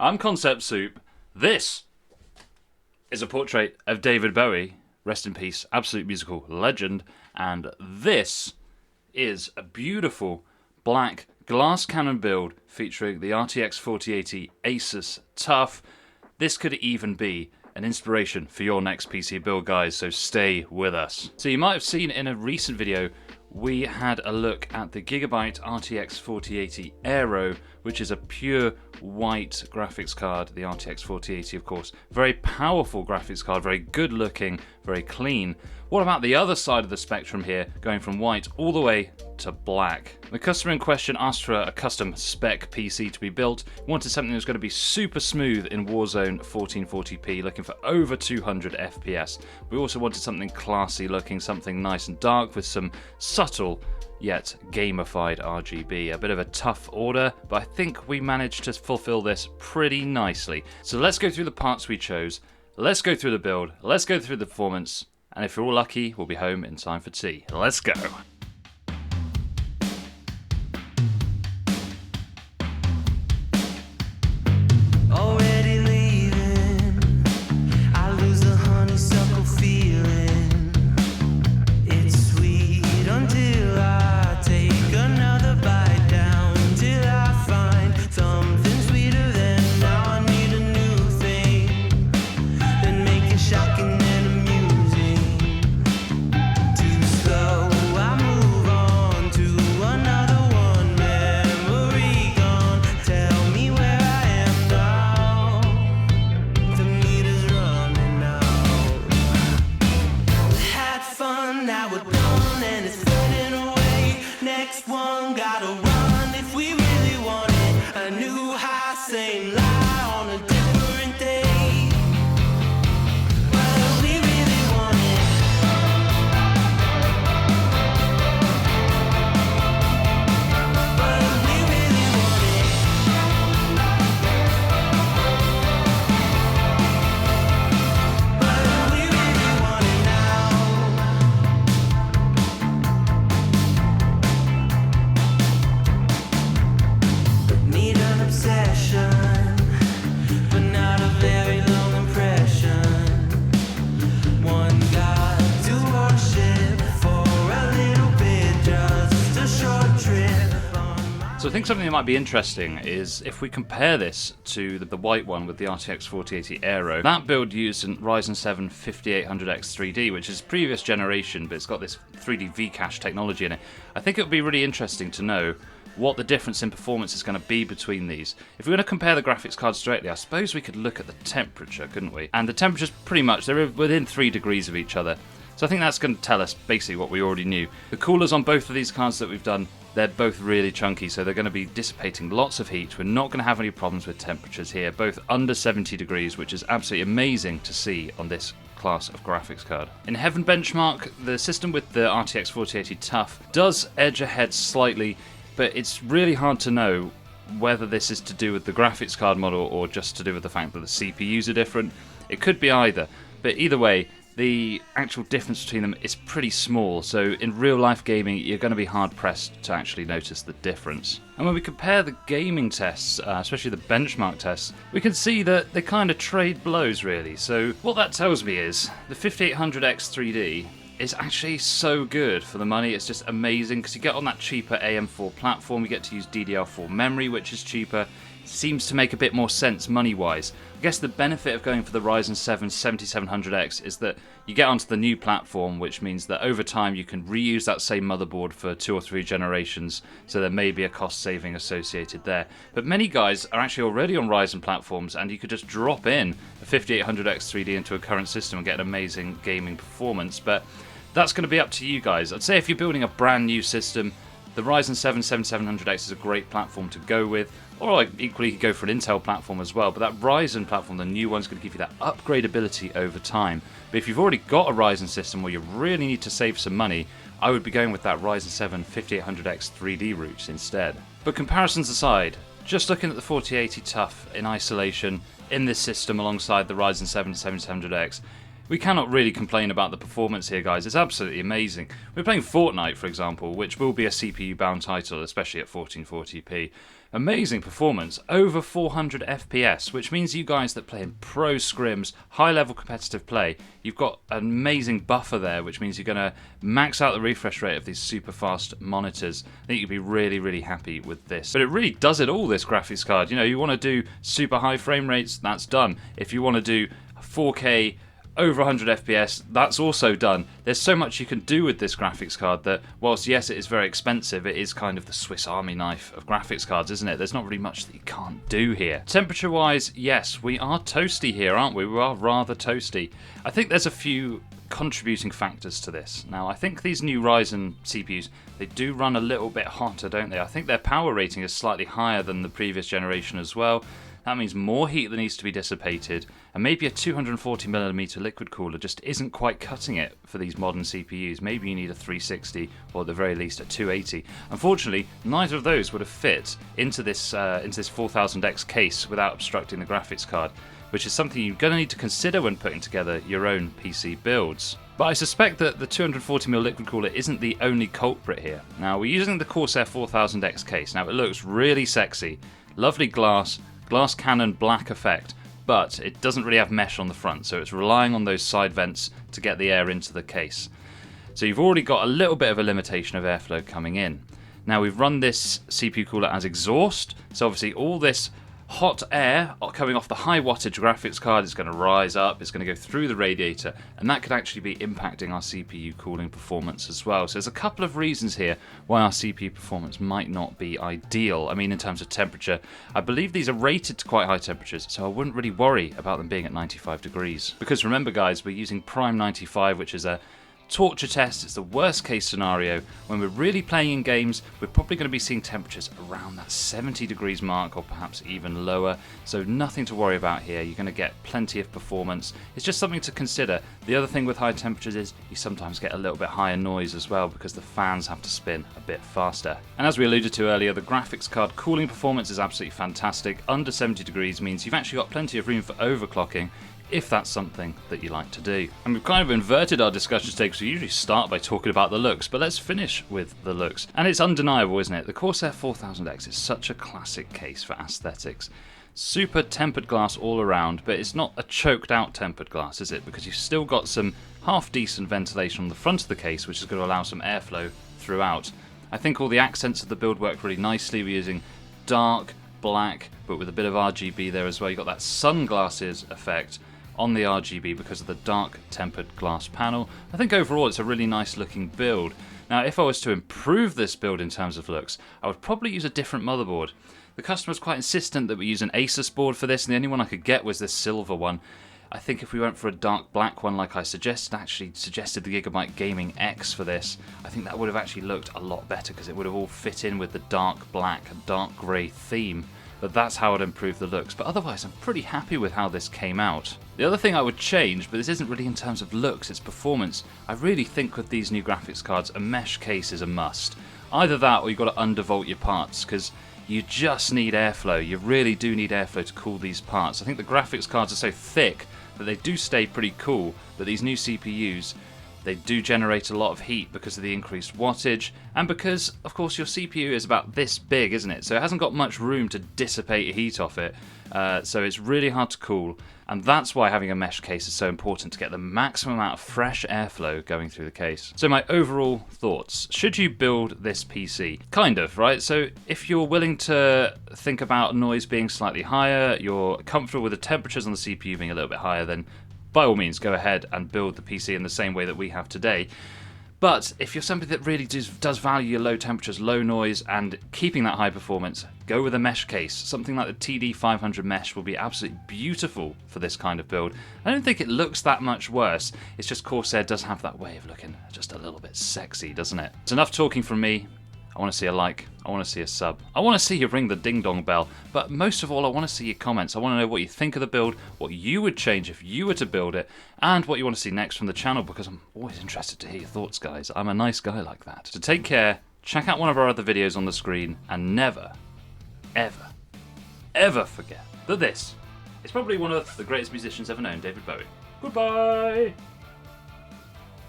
I'm Concept Soup. This is a portrait of David Bowie, rest in peace, absolute musical legend. And this is a beautiful black glass cannon build featuring the RTX 4080 Asus TUF. This could even be an inspiration for your next PC build, guys, so stay with us. So you might have seen in a recent video, we had a look at the Gigabyte RTX 4080 Aero, which is a pure white graphics card, the RTX 4080 of course. Very powerful graphics card, very good looking, very clean. What about the other side of the spectrum here, going from white all the way to black? The customer in question asked for a custom spec PC to be built, wanted something that was going to be super smooth in Warzone 1440p, looking for over 200 FPS. We also wanted something classy looking, something nice and dark with some subtle yet gamified RGB. A bit of a tough order, but I think we managed to fulfill this pretty nicely. So let's go through the parts we chose, let's go through the build, let's go through the performance, and if you're all lucky, we'll be home in time for tea. Let's go. Already leaving, I lose the honeysuckle feeling. It's sweet until I take another bite down, till I find something sweeter than now. I need a new thing that make it shocking and amusing. Too slow, I move on to another one. Memory gone, tell me where I am now. The meter's running out. Had fun, now we're done and it's fading away. Next one, gotta run if we really want it. A new high, same lie on a different day. But we really want it. But we really want it. But we really want it now. Need an obsession, but not a very long impression. One God to worship for a little bit, just a short trip on my. So I think something that might be interesting is if we compare this to the white one with the RTX 4080 Aero. That build used an Ryzen 7 5800X 3D, which is previous generation, but it's got this 3D V-Cache technology in it. I think it would be really interesting to know what the difference in performance is going to be between these. If we're going to compare the graphics cards directly, I suppose we could look at the temperature, couldn't we? And the temperature's pretty much, they're within 3 degrees of each other. So I think that's going to tell us basically what we already knew. The coolers on both of these cards that we've done, they're both really chunky, so they're going to be dissipating lots of heat. We're not going to have any problems with temperatures here, both under 70 degrees, which is absolutely amazing to see on this class of graphics card. In Heaven Benchmark, the system with the RTX 4080 TUF does edge ahead slightly, but it's really hard to know whether this is to do with the graphics card model or just to do with the fact that the CPUs are different. It could be either, but either way, the actual difference between them is pretty small, so in real life gaming you're going to be hard pressed to actually notice the difference. And when we compare the gaming tests, especially the benchmark tests, we can see that they kind of trade blows really. So what that tells me is the 5800X 3D is actually so good for the money. It's just amazing because you get on that cheaper AM4 platform, you get to use DDR4 memory, which is cheaper. Seems to make a bit more sense money-wise. I guess the benefit of going for the Ryzen 7 7700X is that you get onto the new platform, which means that over time you can reuse that same motherboard for 2 or 3 generations, so there may be a cost saving associated there. But many guys are actually already on Ryzen platforms, and you could just drop in a 5800X 3D into a current system and get an amazing gaming performance. But that's going to be up to you guys. I'd say if you're building a brand new system, the Ryzen 7 7700X is a great platform to go with, or equally you could go for an Intel platform as well, but that Ryzen platform, the new one's going to give you that upgradability over time. But if you've already got a Ryzen system where you really need to save some money, I would be going with that Ryzen 7 5800X 3D route instead. But comparisons aside, just looking at the 4080 TUF in isolation in this system alongside the Ryzen 7 7700X, We cannot really complain about the performance here, guys. It's absolutely amazing. We're playing Fortnite, for example, which will be a CPU-bound title, especially at 1440p. Amazing performance, over 400 FPS, which means you guys that play in pro scrims, high-level competitive play, you've got an amazing buffer there, which means you're going to max out the refresh rate of these super fast monitors. I think you'd be really, really happy with this. But it really does it all, this graphics card. You know, you want to do super high frame rates, that's done. If you want to do 4K, over 100 FPS, that's also done. There's so much you can do with this graphics card that, whilst yes, it is very expensive, it is kind of the Swiss Army knife of graphics cards, isn't it? There's not really much that you can't do here. Temperature-wise, yes, we are toasty here, aren't we? We are rather toasty. I think there's a few contributing factors to this. Now, I think these new Ryzen CPUs, they do run a little bit hotter, don't they? I think their power rating is slightly higher than the previous generation as well. That means more heat that needs to be dissipated, and maybe a 240mm liquid cooler just isn't quite cutting it for these modern CPUs. Maybe you need a 360 or at the very least a 280. Unfortunately, neither of those would have fit into this 4000X case without obstructing the graphics card, which is something you're going to need to consider when putting together your own PC builds. But I suspect that the 240mm liquid cooler isn't the only culprit here. Now, we're using the Corsair 4000X case. Now, it looks really sexy, lovely glass cannon black effect, but it doesn't really have mesh on the front, so it's relying on those side vents to get the air into the case. So you've already got a little bit of a limitation of airflow coming in. Now, we've run this CPU cooler as exhaust, so obviously all this hot air coming off the high wattage graphics card is going to rise up, it's going to go through the radiator, and that could actually be impacting our CPU cooling performance as well. So there's a couple of reasons here why our CPU performance might not be ideal. I mean, in terms of temperature, I believe these are rated to quite high temperatures, so I wouldn't really worry about them being at 95 degrees. Because remember guys, we're using Prime 95, which is a torture test. It's the worst case scenario. When we're really playing in games, we're probably going to be seeing temperatures around that 70 degrees mark or perhaps even lower, so nothing to worry about here. You're going to get plenty of performance. It's just something to consider. The other thing with high temperatures is you sometimes get a little bit higher noise as well because the fans have to spin a bit faster. And as we alluded to earlier, the graphics card cooling performance is absolutely fantastic. Under 70 degrees means you've actually got plenty of room for overclocking, if that's something that you like to do. And we've kind of inverted our discussion today because we usually start by talking about the looks, but let's finish with the looks. And it's undeniable, isn't it? The Corsair 4000X is such a classic case for aesthetics. Super tempered glass all around, but it's not a choked out tempered glass, is it? Because you've still got some half decent ventilation on the front of the case, which is going to allow some airflow throughout. I think all the accents of the build work really nicely. We're using dark black, but with a bit of RGB there as well. You've got that sunglasses effect on the RGB because of the dark tempered glass panel. I think overall it's a really nice looking build. Now, if I was to improve this build in terms of looks, I would probably use a different motherboard. The customer was quite insistent that we use an Asus board for this, and the only one I could get was this silver one. I think if we went for a dark black one like I actually suggested the Gigabyte Gaming X for this, I think that would have actually looked a lot better because it would have all fit in with the dark black and dark grey theme. But that's how I'd improve the looks. But otherwise, I'm pretty happy with how this came out. The other thing I would change, but this isn't really in terms of looks, it's performance. I really think with these new graphics cards, a mesh case is a must. Either that or you've got to undervolt your parts, because you just need airflow. You really do need airflow to cool these parts. I think the graphics cards are so thick that they do stay pretty cool, but these new CPUs, they do generate a lot of heat because of the increased wattage, and because, of course, your CPU is about this big, isn't it? So it hasn't got much room to dissipate heat off it, so it's really hard to cool, and that's why having a mesh case is so important to get the maximum amount of fresh airflow going through the case. So my overall thoughts, should you build this PC? Kind of, right? So if you're willing to think about noise being slightly higher, you're comfortable with the temperatures on the CPU being a little bit higher, then by all means, go ahead and build the PC in the same way that we have today. But if you're somebody that really does value your low temperatures, low noise, and keeping that high performance, go with a mesh case. Something like the TD500 mesh will be absolutely beautiful for this kind of build. I don't think it looks that much worse. It's just Corsair does have that way of looking just a little bit sexy, doesn't it? It's enough talking from me. I want to see a like, I want to see a sub, I want to see you ring the ding dong bell, but most of all I want to see your comments. I want to know what you think of the build, what you would change if you were to build it, and what you want to see next from the channel, because I'm always interested to hear your thoughts, guys. I'm a nice guy like that. So take care, check out one of our other videos on the screen, and never, ever, ever forget that this is probably one of the greatest musicians ever known, David Bowie. Goodbye!